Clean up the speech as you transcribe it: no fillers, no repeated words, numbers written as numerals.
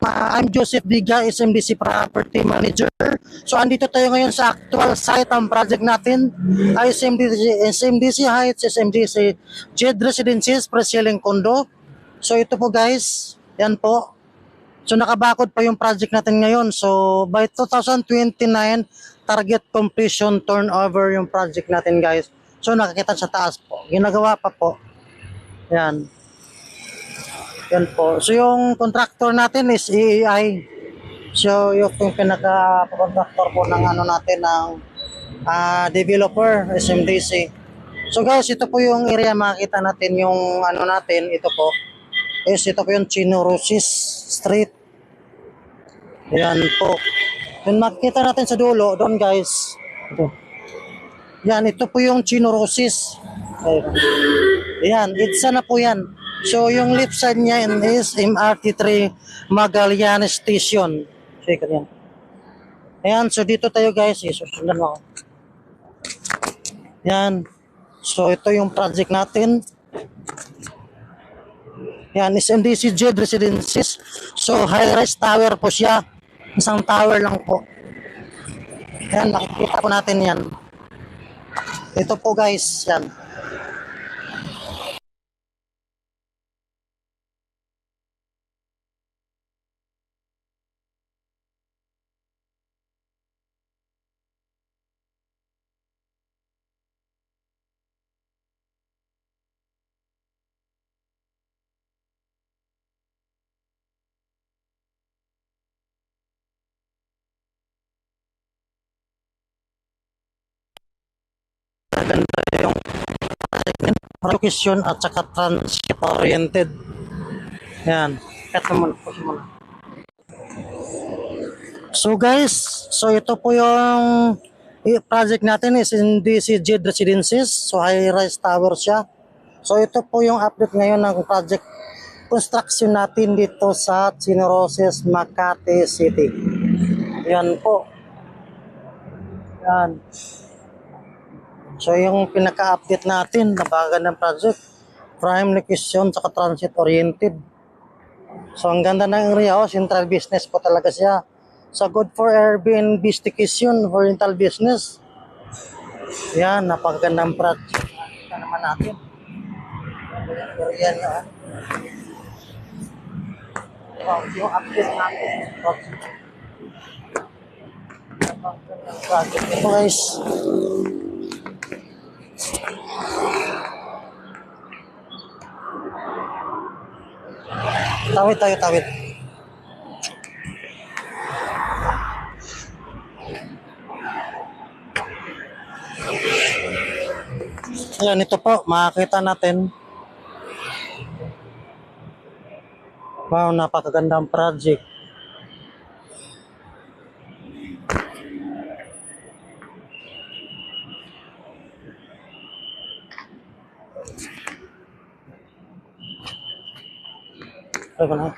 I'm Joseph Biga, SMDC Property Manager. So andito tayo ngayon sa actual site ang project natin ay SMDC Heights, SMDC JED Residences, pre-selling condo. So ito po guys, yan po. So nakabakod pa yung project natin ngayon. So by 2029, target completion turnover yung project natin guys. So nakikita sa taas po. Ginagawa pa po. Yan. Yan po. So yung contractor natin is EAI. So yung pinaka-contractor po ng ano natin ng developer SMDC. So guys, ito po yung area, makita natin yung ano natin, ito po. Ito po yung Chino Rosis Street. Yan po. Yung makita natin sa dulo, doon guys. Ito. Yan, ito po yung Chino Rosis. Yan, it's na po yan. So, yung left side niya is MRT3 Magallanes Station. Check yan. Ayan, so dito tayo guys. Susundan mo ako. Yan. So, ito yung project natin. Yan, SMDC JED Residences. So, high-rise tower po siya. Isang tower lang po. Yan, nakikita po natin yan. Ito po guys, yan. Maganda yung location at saka transit-oriented. Yan. Cut naman. Push mo na. So guys, so ito po yung project natin is in DC JED Residences. So high-rise tower siya. So ito po yung update ngayon ng project construction natin dito sa Chino Rosis, Makati City. Yan po. Yan. So yung pinaka-update natin, nabagan ng project, prime location saka transit-oriented. So ang ganda ng area, central business po talaga siya. So good for Airbnb staycation for rental business. Yan, napakagandang project. Ito naman natin. Area niya. Wow, yung update natin. Project. Ito guys. Tawid tayo, tawid. Ayan, ito po, makakita natin. Wow, napakagandang project. Ano ba na?